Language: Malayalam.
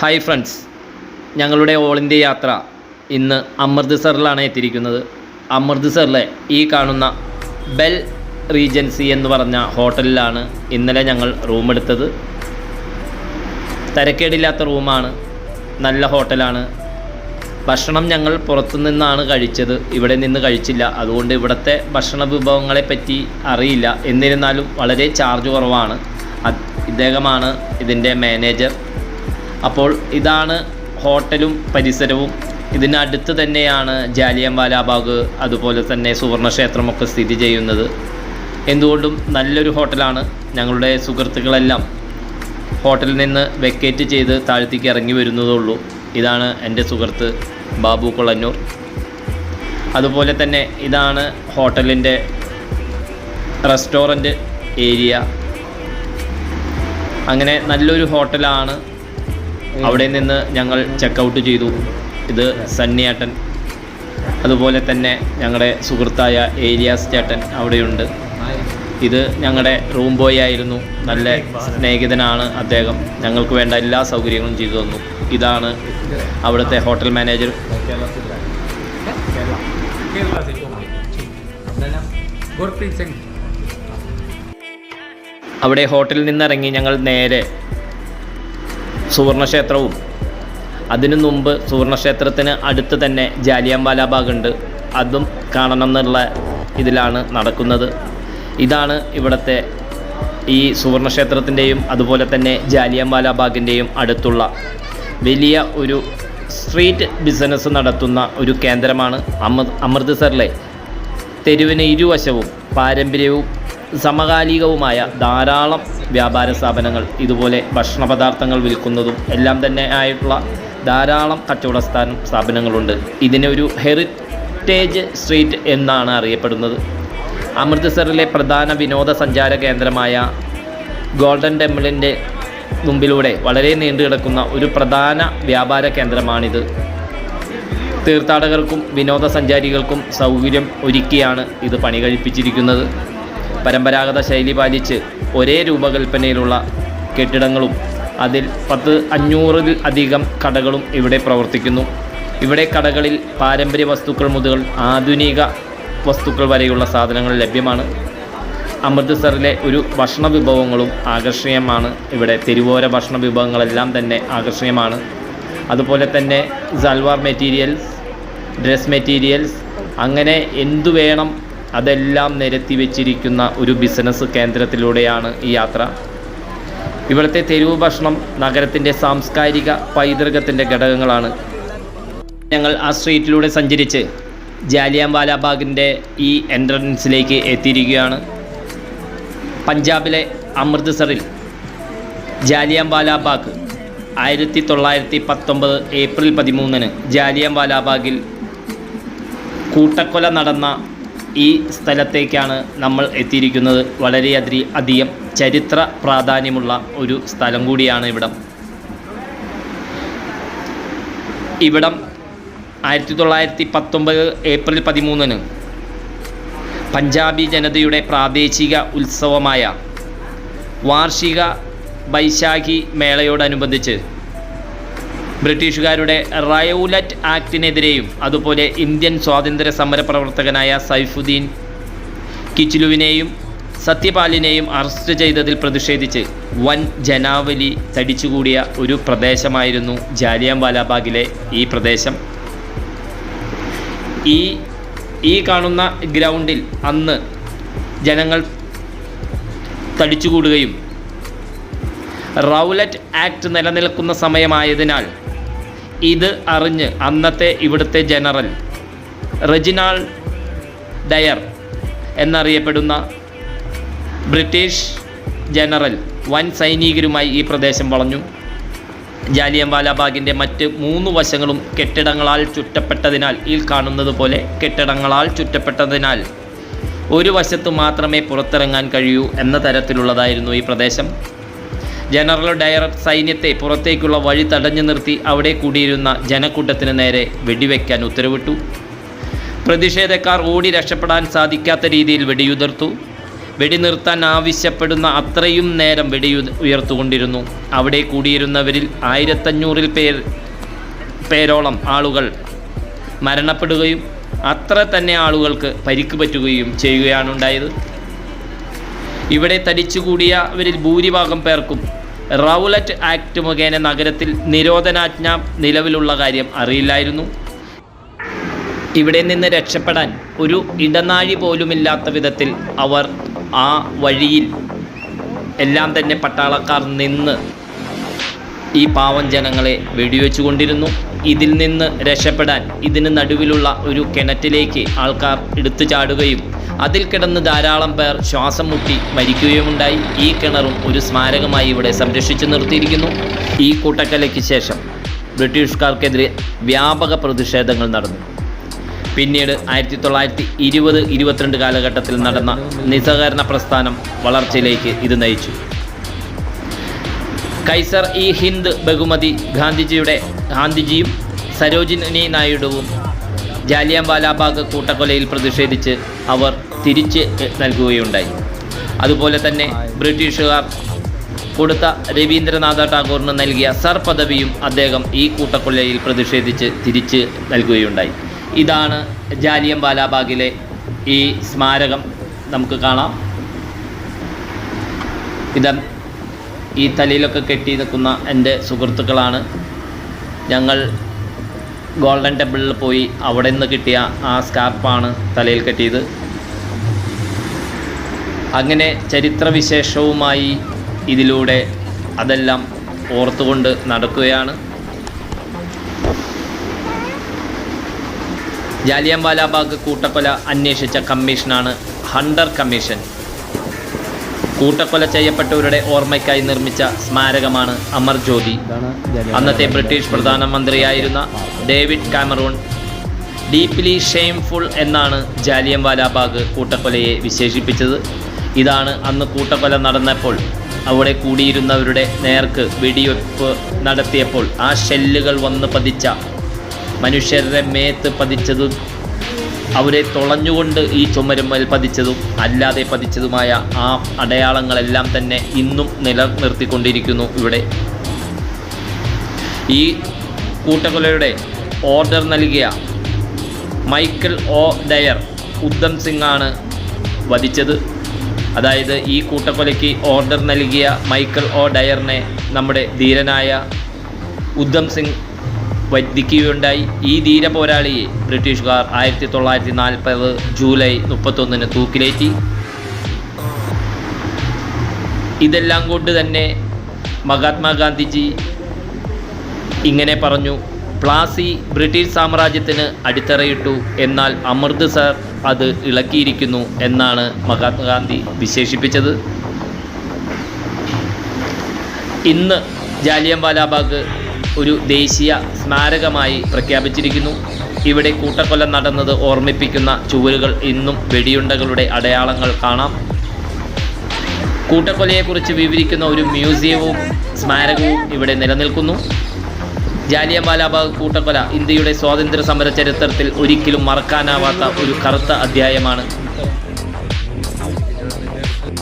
ഹായ് ഫ്രണ്ട്സ്, ഞങ്ങളുടെ ഓൾ ഇന്ത്യ യാത്ര ഇന്ന് അമൃത്സറിലാണ് എത്തിയിരിക്കുന്നത്. അമൃത്സറിലെ ഈ കാണുന്ന ബെൽ റീജൻസി എന്ന് പറഞ്ഞ ഹോട്ടലിലാണ് ഇന്നലെ ഞങ്ങൾ റൂം എടുത്തത്. തരക്കേടില്ലാത്ത റൂമാണ്, നല്ല ഹോട്ടലാണ്. ഭക്ഷണം ഞങ്ങൾ പുറത്തു നിന്നാണ് കഴിച്ചത്, ഇവിടെ നിന്ന് കഴിച്ചില്ല. അതുകൊണ്ട് ഇവിടുത്തെ ഭക്ഷണ വിഭവങ്ങളെപ്പറ്റി അറിയില്ല. എന്നിരുന്നാലും വളരെ ചാർജ് കുറവാണ്. ഇദ്ദേഹമാണ് ഇതിൻ്റെ മാനേജർ. അപ്പോൾ ഇതാണ് ഹോട്ടലും പരിസരവും. ഇതിനടുത്ത് തന്നെയാണ് ജാലിയൻവാലാ ബാഗ്, അതുപോലെ തന്നെ സുവർണക്ഷേത്രമൊക്കെ സ്ഥിതി ചെയ്യുന്നത്. എന്തുകൊണ്ടും നല്ലൊരു ഹോട്ടലാണ്. ഞങ്ങളുടെ സുഹൃത്തുക്കളെല്ലാം ഹോട്ടലിൽ നിന്ന് വെക്കേറ്റ് ചെയ്ത് താഴത്തേക്ക് ഇറങ്ങി വരുന്നതുള്ളൂ. ഇതാണ് എൻ്റെ സുഹൃത്ത് ബാബു കൊളന്നൂർ. അതുപോലെ തന്നെ ഇതാണ് ഹോട്ടലിൻ്റെ റെസ്റ്റോറൻറ്റ് ഏരിയ. അങ്ങനെ നല്ലൊരു ഹോട്ടലാണ്. അവിടെ നിന്ന് ഞങ്ങൾ ചെക്കൗട്ട് ചെയ്തു. ഇത് സണ്ണിയേട്ടൻ, അതുപോലെ തന്നെ ഞങ്ങളുടെ സുഹൃത്തായ ഏലിയാസ് ചേട്ടൻ അവിടെയുണ്ട്. ഇത് ഞങ്ങളുടെ റൂം ബോയ് ആയിരുന്നു. നല്ല സ്നേഹിതനാണ് അദ്ദേഹം. ഞങ്ങൾക്ക് വേണ്ട എല്ലാ സൗകര്യങ്ങളും ചെയ്തു തന്നു. ഇതാണ് അവിടുത്തെ ഹോട്ടൽ മാനേജർ. അവിടെ ഹോട്ടലിൽ നിന്നിറങ്ങി ഞങ്ങൾ നേരെ സുവർണക്ഷേത്രവും, അതിനു മുമ്പ് സുവർണക്ഷേത്രത്തിന് അടുത്ത് തന്നെ ജാലിയൻവാലാ ബാഗ് ഉണ്ട്, അതും കാണണം എന്നുള്ള ഇതിലാണ് നടക്കുന്നത്. ഇതാണ് ഇവിടുത്തെ ഈ സുവർണക്ഷേത്രത്തിൻ്റെയും അതുപോലെ തന്നെ ജാലിയൻവാലാ ബാഗിൻ്റെയും അടുത്തുള്ള വലിയ ഒരു സ്ട്രീറ്റ് ബിസിനസ് നടത്തുന്ന ഒരു കേന്ദ്രമാണ് അമൃത്സറിലെ. തെരുവിന് ഇരുവശവും പാരമ്പര്യവും സമകാലികവുമായ ധാരാളം വ്യാപാര സ്ഥാപനങ്ങൾ, ഇതുപോലെ ഭക്ഷണ പദാർത്ഥങ്ങൾ വിൽക്കുന്നതും എല്ലാം തന്നെ ആയിട്ടുള്ള ധാരാളം കച്ചവട സ്ഥാപനങ്ങളുണ്ട്. ഇതിനെ ഒരു ഹെറിറ്റേജ് സ്ട്രീറ്റ് എന്നാണ് അറിയപ്പെടുന്നത്. അമൃത്സറിലെ പ്രധാന വിനോദസഞ്ചാര കേന്ദ്രമായ ഗോൾഡൻ ടെമ്പിളിൻ്റെ മുമ്പിലൂടെ വളരെ നീണ്ടു കിടക്കുന്ന ഒരു പ്രധാന വ്യാപാര കേന്ദ്രമാണിത്. തീർത്ഥാടകർക്കും വിനോദസഞ്ചാരികൾക്കും സൗകര്യം ഒരുക്കിയാണ് ഇത് പണി കഴിപ്പിച്ചിരിക്കുന്നത്. പരമ്പരാഗത ശൈലി പാലിച്ച് ഒരേ രൂപകൽപ്പനയിലുള്ള കെട്ടിടങ്ങളും അതിൽ 500-ൽ അധികം കടകളും ഇവിടെ പ്രവർത്തിക്കുന്നു. ഇവിടെ കടകളിൽ പാരമ്പര്യ വസ്തുക്കൾ മുതൽ ആധുനിക വസ്തുക്കൾ വരെയുള്ള സാധനങ്ങൾ ലഭ്യമാണ്. അമൃത്സറിലെ ഒരു ഭക്ഷണ വിഭവങ്ങളും ആകർഷണീയമാണ്. ഇവിടെ തെരുവോര ഭക്ഷണ വിഭവങ്ങളെല്ലാം തന്നെ ആകർഷണീയമാണ്. അതുപോലെ തന്നെ സൽവാർ മെറ്റീരിയൽസ്, ഡ്രസ് മെറ്റീരിയൽസ്, അങ്ങനെ എന്തു വേണം അതെല്ലാം നിരത്തി വെച്ചിരിക്കുന്ന ഒരു ബിസിനസ് കേന്ദ്രത്തിലൂടെയാണ് ഈ യാത്ര. ഇവിടുത്തെ തെരുവ് ഭക്ഷണം നഗരത്തിൻ്റെ സാംസ്കാരിക പൈതൃകത്തിൻ്റെ ഘടകങ്ങളാണ്. ഞങ്ങൾ ആ സ്ട്രീറ്റിലൂടെ സഞ്ചരിച്ച് ജാലിയൻവാലാ ബാഗിൻ്റെ ഈ എൻട്രൻസിലേക്ക് എത്തിയിരിക്കുകയാണ്. പഞ്ചാബിലെ അമൃത്സറിൽ ജാലിയൻവാലാ ബാഗ് 1919 ഏപ്രിൽ 13 ജാലിയൻവാലാ ബാഗിൽ കൂട്ടക്കൊല നടന്ന ഈ സ്ഥലത്തേക്കാണ് നമ്മൾ എത്തിയിരിക്കുന്നത്. വളരെയധികം ചരിത്ര പ്രാധാന്യമുള്ള ഒരു സ്ഥലം കൂടിയാണ് ഇവിടം. 1919 ഏപ്രിൽ 13 പഞ്ചാബി ജനതയുടെ പ്രാദേശിക ഉത്സവമായ വാർഷിക ബൈശാഖി മേളയോടനുബന്ധിച്ച് ബ്രിട്ടീഷുകാരുടെ റൗലറ്റ് ആക്ടിനെതിരെയും അതുപോലെ ഇന്ത്യൻ സ്വാതന്ത്ര്യ സമര പ്രവർത്തകനായ സൈഫുദ്ദീൻ കിച്ലുവിനെയും സത്യപാലിനെയും അറസ്റ്റ് ചെയ്തതിൽ പ്രതിഷേധിച്ച് വൻ ജനാവലി തടിച്ചുകൂടിയ ഒരു പ്രദേശമായിരുന്നു ജാലിയൻവാലാ ബാഗിലെ ഈ പ്രദേശം. ഈ കാണുന്ന ഗ്രൗണ്ടിൽ അന്ന് ജനങ്ങൾ തടിച്ചുകൂടുകയും റൗലറ്റ് ആക്ട് നിലനിൽക്കുന്ന സമയമായതിനാൽ ഇത് അറിഞ്ഞ് അന്നത്തെ ഇവിടുത്തെ ജനറൽ റെജിനാൾഡ് ഡയർ എന്നറിയപ്പെടുന്ന ബ്രിട്ടീഷ് ജനറൽ വൻ സൈനികരുമായി ഈ പ്രദേശം വളഞ്ഞു. ജാലിയൻവാലാ ബാഗിൻ്റെ മറ്റ് 3 വശങ്ങളും കെട്ടിടങ്ങളാൽ ചുറ്റപ്പെട്ടതിനാൽ, ഈ കാണുന്നത് പോലെ കെട്ടിടങ്ങളാൽ ചുറ്റപ്പെട്ടതിനാൽ ഒരു വശത്ത് മാത്രമേ പുറത്തിറങ്ങാൻ കഴിയൂ എന്ന തരത്തിലുള്ളതായിരുന്നു ഈ പ്രദേശം. ജനറൽ ഡയർ സൈന്യത്തെ പുറത്തേക്കുള്ള വഴി തടഞ്ഞു നിർത്തി അവിടെ കൂടിയിരുന്ന ജനക്കൂട്ടത്തിന് നേരെ വെടിവെക്കാൻ ഉത്തരവിട്ടു. പ്രതിഷേധക്കാർ ഓടി രക്ഷപ്പെടാൻ സാധിക്കാത്ത രീതിയിൽ വെടിയുതിർത്തു. വെടിനിർത്താൻ ആവശ്യപ്പെടുന്ന അത്രയും നേരം വെടി ഉയർത്തുകൊണ്ടിരുന്നു. അവിടെ കൂടിയിരുന്നവരിൽ 1500 പേരോളം ആളുകൾ മരണപ്പെടുകയും അത്ര തന്നെ ആളുകൾക്ക് പരിക്ക് പറ്റുകയും ചെയ്യുകയാണുണ്ടായത്. ഇവിടെ തടിച്ചുകൂടിയവരിൽ ഭൂരിഭാഗം പേർക്കും റൗലറ്റ് ആക്ട് മുഖേന നഗരത്തിൽ നിരോധനാജ്ഞ നിലവിലുള്ള കാര്യം അറിയില്ലായിരുന്നു. ഇവിടെ നിന്ന് രക്ഷപ്പെടാൻ ഒരു ഇടനാഴി പോലുമില്ലാത്ത വിധത്തിൽ അവർ ആ വഴിയിൽ എല്ലാം തന്നെ പട്ടാളക്കാർ നിന്ന് ഈ പാവം ജനങ്ങളെ വെടിവെച്ചു കൊണ്ടിരുന്നു. ഇതിൽ നിന്ന് രക്ഷപ്പെടാൻ ഇതിന് നടുവിലുള്ള ഒരു കിണറ്റിലേക്ക് ആൾക്കാർ എടുത്തു ചാടുകയും അതിൽ കിടന്ന് ധാരാളം പേർ ശ്വാസം മുട്ടി മരിക്കുകയുമുണ്ടായി. ഈ കിണറും ഒരു സ്മാരകമായി ഇവിടെ സംരക്ഷിച്ചു നിർത്തിയിരിക്കുന്നു. ഈ കൂട്ടക്കൊലയ്ക്ക് ശേഷം ബ്രിട്ടീഷുകാർക്കെതിരെ വ്യാപക പ്രതിഷേധങ്ങൾ നടന്നു. പിന്നീട് 1920-22 കാലഘട്ടത്തിൽ നടന്ന നിസ്സഹകരണ പ്രസ്ഥാനം വളർച്ചയിലേക്ക് ഇത് നയിച്ചു. കൈസർ ഇ ഹിന്ദ് ബഹുമതി ഗാന്ധിജിയും സരോജിനി നായിഡുവും ജാലിയൻവാലാബാഗ് കൂട്ടക്കൊലയിൽ പ്രതിഷേധിച്ച് അവർ തിരിച്ച് നൽകുകയുണ്ടായി. അതുപോലെ തന്നെ ബ്രിട്ടീഷുകാർ കൊടുത്ത രവീന്ദ്രനാഥ ടാഗോറിന് നൽകിയ സർ പദവിയും അദ്ദേഹം ഈ കൂട്ടക്കൊലയിൽ പ്രതിഷേധിച്ച് തിരിച്ച് നൽകുകയുണ്ടായി. ഇതാണ് ജാലിയൻവാലാബാഗിലെ ഈ സ്മാരകം. നമുക്ക് കാണാം. ഈ തലയിലൊക്കെ കെട്ടി നിൽക്കുന്ന എൻ്റെ സുഹൃത്തുക്കളാണ്. ഞങ്ങൾ ഗോൾഡൻ ടെമ്പിളിൽ പോയി അവിടെ നിന്ന് കിട്ടിയ ആ സ്കാർപ്പാണ് തലയിൽ കെട്ടിയത്. അങ്ങനെ ചരിത്രവിശേഷവുമായി ഇതിലൂടെ അതെല്ലാം ഓർത്തുകൊണ്ട് നടക്കുകയാണ്. ജാലിയൻവാലാബാഗ് കൂട്ടക്കൊല അന്വേഷിച്ച കമ്മീഷനാണ് ഹണ്ടർ കമ്മീഷൻ. കൂട്ടക്കൊല ചെയ്യപ്പെട്ടവരുടെ ഓർമ്മയ്ക്കായി നിർമ്മിച്ച സ്മാരകമാണ് അമർ ജ്യോതി. അന്നത്തെ ബ്രിട്ടീഷ് പ്രധാനമന്ത്രിയായിരുന്ന ഡേവിഡ് കാമറൂൺ ഡീപ്ലി ഷെയിംഫുൾ എന്നാണ് ജാലിയൻവാലാബാഗ് കൂട്ടക്കൊലയെ വിശേഷിപ്പിച്ചത്. ഇതാണ് അന്ന് കൂട്ടക്കൊല നടന്നപ്പോൾ അവിടെ കൂടിയിരുന്നവരുടെ നേർക്ക് വെടിവെപ്പ് നടത്തിയപ്പോൾ ആ ഷെല്ലുകൾ വന്ന് പതിച്ച, മനുഷ്യരുടെ മേത്ത് പതിച്ചതും അവരെ തുളഞ്ഞുകൊണ്ട് ഈ ചുമരുമ്മൽ പതിച്ചതും അല്ലാതെ പതിച്ചതുമായ ആ അടയാളങ്ങളെല്ലാം തന്നെ ഇന്നും നിലനിർത്തിക്കൊണ്ടിരിക്കുന്നു ഇവിടെ. ഈ കൂട്ടക്കൊലയുടെ ഓർഡർ നൽകിയ Michael O Dwyer Udham Singh ആണ് വധിച്ചത്. അതായത് ഈ കൂട്ടക്കൊലയ്ക്ക് ഓർഡർ നൽകിയ മൈക്കിൾ ഒ ഡയറിനെ നമ്മുടെ ധീരനായ ഉദ്ധം സിംഗ് വധിക്കുകയുണ്ടായി. ഈ ധീര പോരാളിയെ ബ്രിട്ടീഷുകാർ 1940 ജൂലൈ 31 തൂക്കിലേറ്റി. ഇതെല്ലാം കൊണ്ട് തന്നെ മഹാത്മാഗാന്ധിജി ഇങ്ങനെ പറഞ്ഞു: പ്ലാസി ബ്രിട്ടീഷ് സാമ്രാജ്യത്തിന് അടിത്തറയിട്ടു, എന്നാൽ അമൃത്സർ അത് ഇളക്കിയിരിക്കുന്നു എന്നാണ് മഹാത്മാഗാന്ധി വിശേഷിപ്പിച്ചത്. ഇന്ന് ജാലിയൻവാലാബാഗ് ഒരു ദേശീയ സ്മാരകമായി പ്രഖ്യാപിച്ചിരിക്കുന്നു. ഇവിടെ കൂട്ടക്കൊല നടന്നത് ഓർമ്മിപ്പിക്കുന്ന ചുവരുകൾ ഇന്നും വെടിയുണ്ടകളുടെ അടയാളങ്ങൾ കാണാം. കൂട്ടക്കൊലയെക്കുറിച്ച് വിവരിക്കുന്ന ഒരു മ്യൂസിയവും സ്മാരകവും ഇവിടെ നിലനിൽക്കുന്നു. ജാലിയൻവാലാബാഗ് കൂട്ടക്കൊല ഇന്ത്യയുടെ സ്വാതന്ത്ര്യ സമര ചരിത്രത്തിൽ ഒരിക്കലും മറക്കാനാവാത്ത ഒരു കറുത്ത അധ്യായമാണ്.